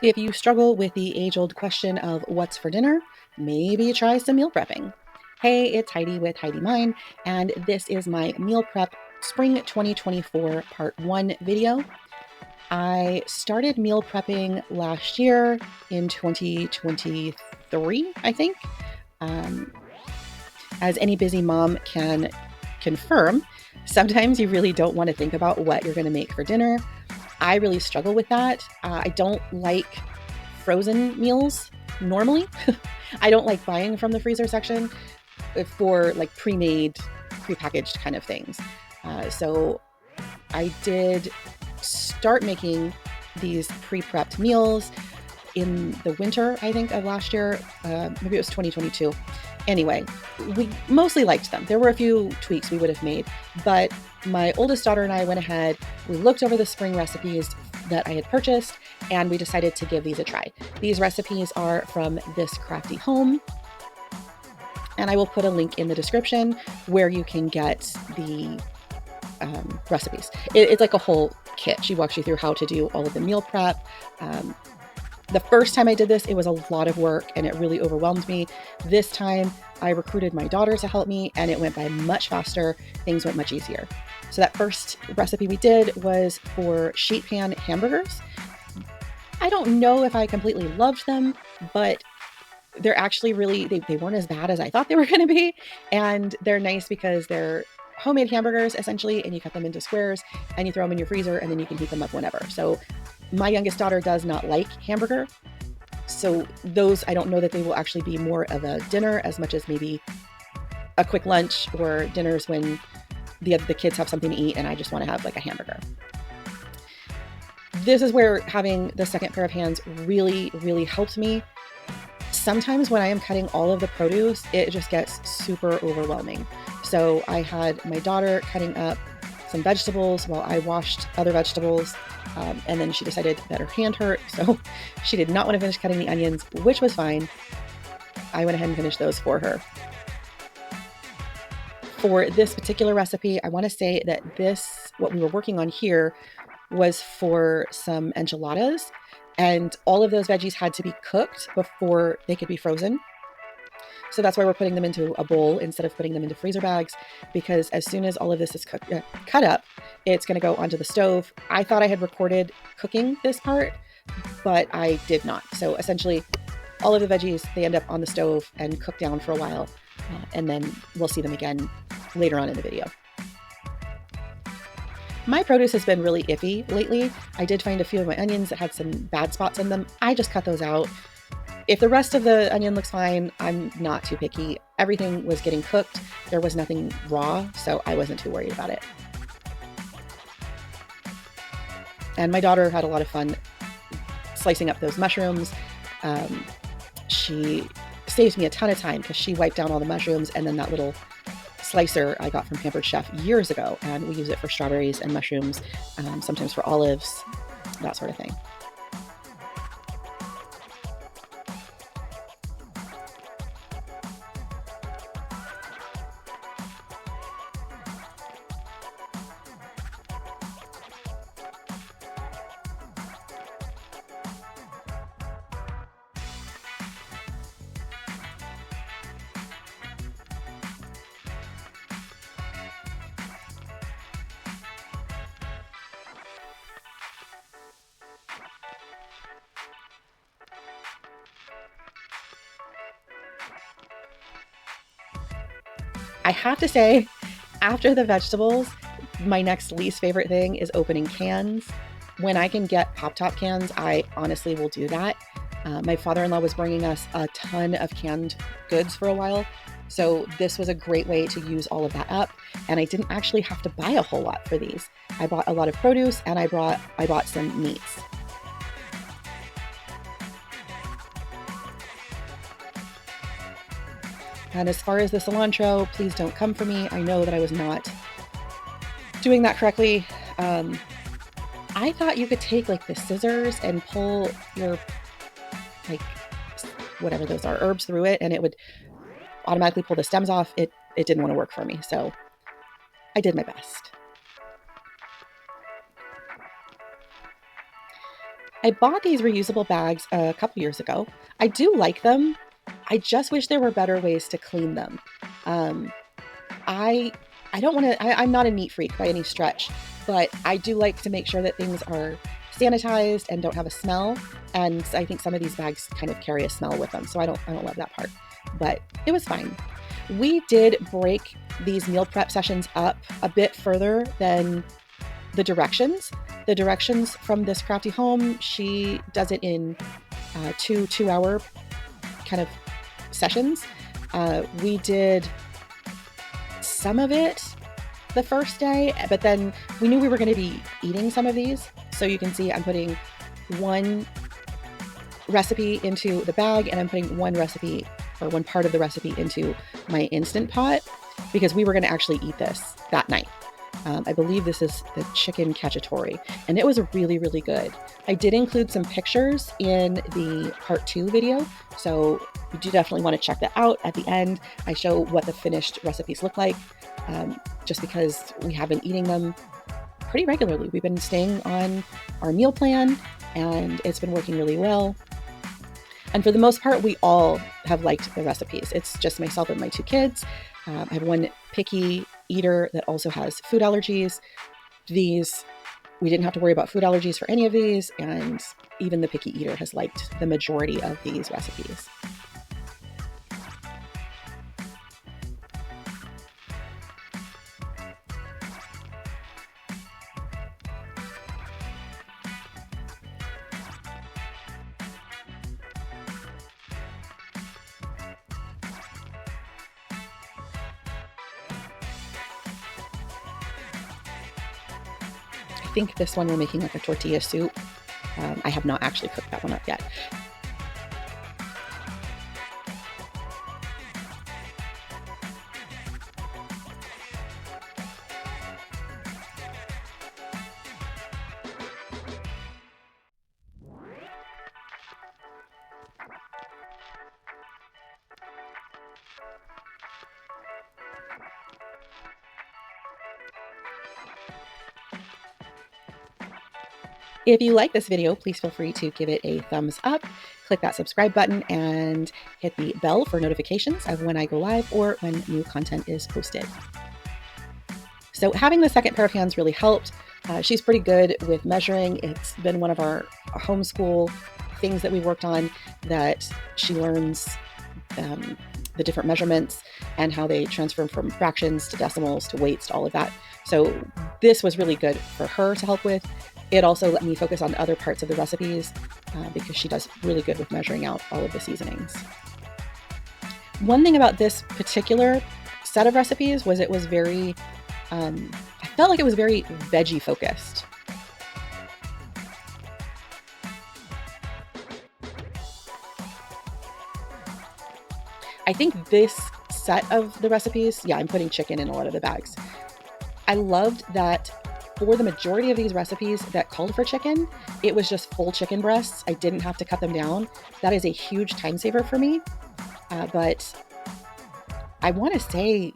If you struggle with the age-old question of what's for dinner, maybe try some meal prepping. Hey, it's Heidi with Heidi Mine, and this is my meal prep spring 2024 part 1 video. I started meal prepping last year in 2023, I think. Um, as any busy mom can confirm, sometimes you really don't want to think about what you're going to make for dinner. I really struggle with that. I don't like frozen meals normally. I don't like buying from the freezer section for like pre-made, pre-packaged kind of things. So I did start making these pre-prepped meals in the winter, I think, of last year. Maybe it was 2022. Anyway, we mostly liked them. There were a few tweaks we would have made, but my oldest daughter and I went ahead, we looked over the spring recipes that I had purchased, and we decided to give these a try. These recipes are from this Crafty home, and I will put a link in the description where you can get the recipes. It's like a whole kit. She walks you through how to do all of the meal prep. The first time I did this, it was a lot of work and it really overwhelmed me. This time, I recruited my daughter to help me and it went by much faster. Things went much easier. So that first recipe we did was for sheet pan hamburgers. I don't know if I completely loved them, but they're actually really, they weren't as bad as I thought they were going to be. And they're nice because they're homemade hamburgers essentially, and you cut them into squares and you throw them in your freezer and then you can heat them up whenever. So my youngest daughter does not like hamburger. So those, I don't know that they will actually be more of a dinner as much as maybe a quick lunch or dinners when the kids have something to eat and I just want to have like a hamburger. This is where having the second pair of hands really, really helped me. Sometimes when I am cutting all of the produce, it just gets super overwhelming. So I had my daughter cutting up some vegetables while I washed other vegetables. And then she decided that her hand hurt. So she did not want to finish cutting the onions, which was fine. I went ahead and finished those for her. For this particular recipe, I want to say that what we were working on here was for some enchiladas. And all of those veggies had to be cooked before they could be frozen. So that's why we're putting them into a bowl instead of putting them into freezer bags, because as soon as all of this is cut up, it's going to go onto the stove. I thought I had recorded cooking this part, but I did not. So essentially, all of the veggies, they end up on the stove and cook down for a while, and then we'll see them again later on in the video. My produce has been really iffy lately. I did find a few of my onions that had some bad spots in them. I just cut those out. If the rest of the onion looks fine, I'm not too picky. Everything was getting cooked. There was nothing raw, so I wasn't too worried about it. And my daughter had a lot of fun slicing up those mushrooms. She saved me a ton of time because she wiped down all the mushrooms, and then that little slicer I got from Pampered Chef years ago, and we use it for strawberries and mushrooms, sometimes for olives, that sort of thing. I have to say, after the vegetables, my next least favorite thing is opening cans. When I can get pop-top cans, I honestly will do that. My father-in-law was bringing us a ton of canned goods for a while, so this was a great way to use all of that up, and I didn't actually have to buy a whole lot for these. I bought a lot of produce, and I bought some meats. And as far as the cilantro, please don't come for me. I know that I was not doing that correctly. I thought you could take like the scissors and pull your, like, whatever those are, herbs through it, and it would automatically pull the stems off. It didn't want to work for me, so I did my best. I bought these reusable bags a couple years ago. I do like them. I just wish there were better ways to clean them. Um, I I don't want to. I'm not a neat freak by any stretch, but I do like to make sure that things are sanitized and don't have a smell. And I think some of these bags kind of carry a smell with them, so I don't love that part. But it was fine. We did break these meal prep sessions up a bit further than the directions. The directions from this crafty home, she does it in two-hour kind of sessions. We did some of it the first day, but then we knew we were going to be eating some of these. So you can see I'm putting one recipe into the bag and I'm putting one recipe or one part of the recipe into my Instant Pot because we were going to actually eat this that night. I believe this is the chicken cacciatore, and it was really, really good. I did include some pictures in the part 2 video, so you do definitely want to check that out. At the end, I show what the finished recipes look like, just because we have been eating them pretty regularly. We've been staying on our meal plan, and it's been working really well. And for the most part, we all have liked the recipes. It's just myself and my 2 kids. I have one picky eater that also has food allergies. These, we didn't have to worry about food allergies for any of these, and even the picky eater has liked the majority of these recipes. I think this one we're making like a tortilla soup. I have not actually cooked that one up yet. If you like this video, please feel free to give it a thumbs up, click that subscribe button, and hit the bell for notifications of when I go live or when new content is posted. So having the second pair of hands really helped. She's pretty good with measuring. It's been one of our homeschool things that we worked on, that she learns the different measurements and how they transfer from fractions to decimals to weights to all of that. So this was really good for her to help with. It also let me focus on other parts of the recipes because she does really good with measuring out all of the seasonings. One thing about this particular set of recipes was it was very, I felt like it was very veggie focused. I think this set of the recipes, yeah, I'm putting chicken in a lot of the bags. I loved that for the majority of these recipes that called for chicken, it was just full chicken breasts. I didn't have to cut them down. That is a huge time saver for me. But I want to say,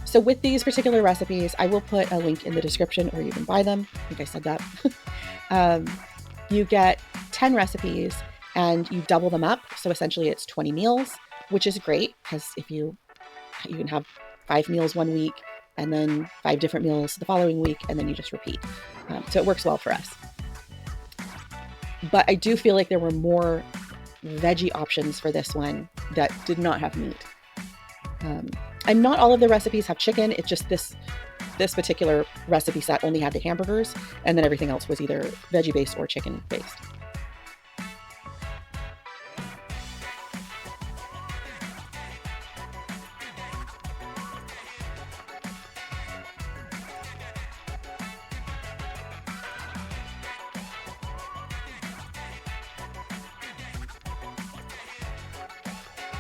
so with these particular recipes, I will put a link in the description or you can buy them. I think I said that. You get 10 recipes and you double them up. So essentially it's 20 meals, which is great because if you can have 5 meals one week, and then 5 different meals the following week, and then you just repeat. So it works well for us. But I do feel like there were more veggie options for this one that did not have meat. And not all of the recipes have chicken. It's just this particular recipe set only had the hamburgers, and then everything else was either veggie-based or chicken-based.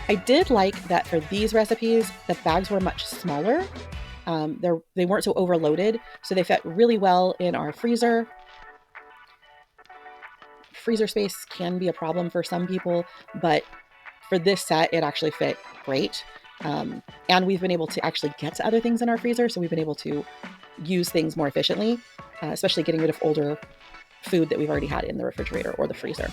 I did like that for these recipes, the bags were much smaller. They weren't so overloaded, so they fit really well in our freezer. Freezer space can be a problem for some people, but for this set, it actually fit great. And we've been able to actually get to other things in our freezer, so we've been able to use things more efficiently, especially getting rid of older food that we've already had in the refrigerator or the freezer.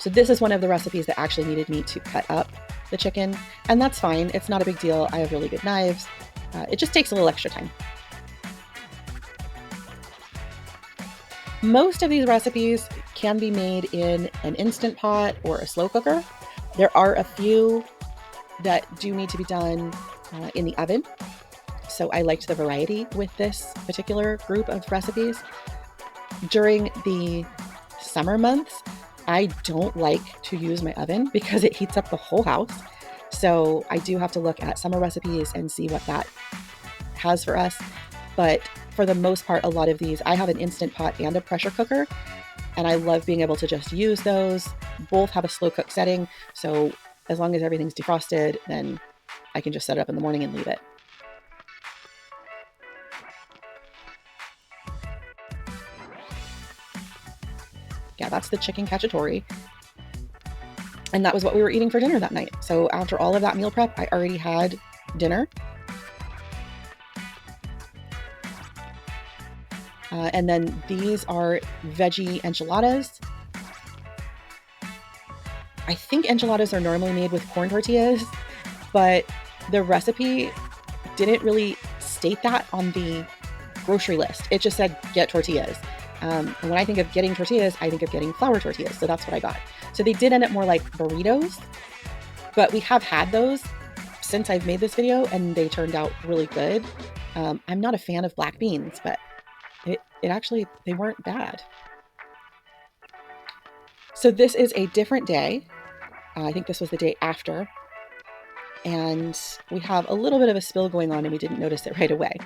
So this is one of the recipes that actually needed me to cut up the chicken, and that's fine. It's not a big deal. I have really good knives. It just takes a little extra time. Most of these recipes can be made in an Instant Pot or a slow cooker. There are a few that do need to be done in the oven. So I liked the variety with this particular group of recipes. During the summer months, I don't like to use my oven because it heats up the whole house. So I do have to look at summer recipes and see what that has for us. But for the most part, a lot of these, I have an Instant Pot and a pressure cooker, and I love being able to just use those. Both have a slow cook setting. So as long as everything's defrosted, then I can just set it up in the morning and leave it. Yeah, that's the chicken cacciatore. And that was what we were eating for dinner that night. So after all of that meal prep, I already had dinner. And then these are veggie enchiladas. I think enchiladas are normally made with corn tortillas, but the recipe didn't really state that on the grocery list. It just said get tortillas. And when I think of getting tortillas, I think of getting flour tortillas. So that's what I got. So they did end up more like burritos, but we have had those since I've made this video and they turned out really good. I'm not a fan of black beans, but it actually, they weren't bad. So this is a different day. I think this was the day after. And we have a little bit of a spill going on and we didn't notice it right away.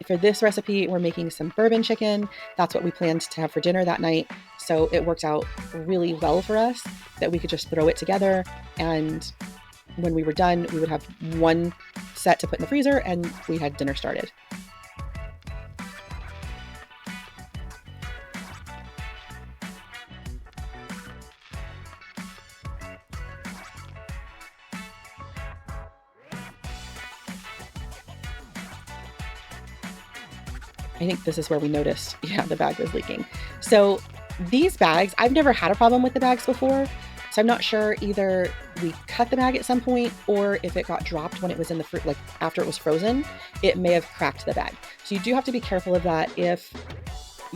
For this recipe, we're making some bourbon chicken. That's what we planned to have for dinner that night. So it worked out really well for us that we could just throw it together. And when we were done, we would have one set to put in the freezer and we had dinner started. I think this is where we noticed, yeah, the bag was leaking. So these bags, I've never had a problem with the bags before. So I'm not sure either we cut the bag at some point or if it got dropped when it was in the fruit, like after it was frozen, it may have cracked the bag. So you do have to be careful of that if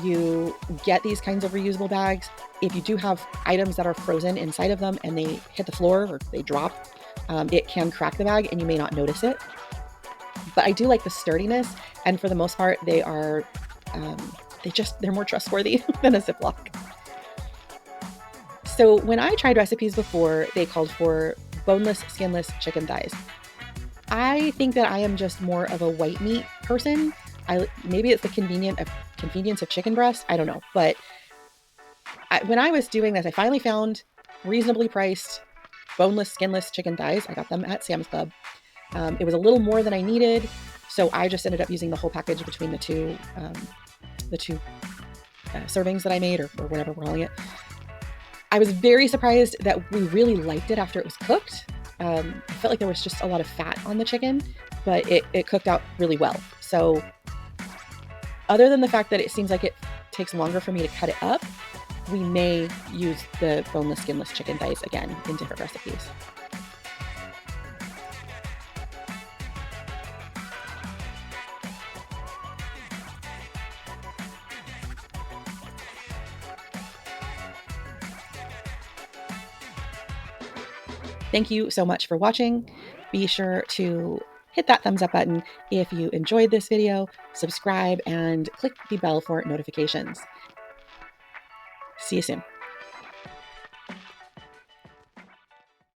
you get these kinds of reusable bags. If you do have items that are frozen inside of them and they hit the floor or they drop, it can crack the bag and you may not notice it. But I do like the sturdiness, and for the most part, they are, they're more trustworthy than a Ziploc. So when I tried recipes before, they called for boneless, skinless chicken thighs. I think that I am just more of a white meat person. Maybe it's the convenience of chicken breast. I don't know. But when I was doing this, I finally found reasonably priced boneless, skinless chicken thighs. I got them at Sam's Club. It was a little more than I needed, so I just ended up using the whole package between the two servings that I made, or whatever we're calling it. I was very surprised that we really liked it after it was cooked. I felt like there was just a lot of fat on the chicken, but it cooked out really well. So other than the fact that it seems like it takes longer for me to cut it up, we may use the boneless, skinless chicken thighs again in different recipes. Thank you so much for watching. Be sure to hit that thumbs up button if you enjoyed this video, subscribe, and click the bell for notifications. See you soon.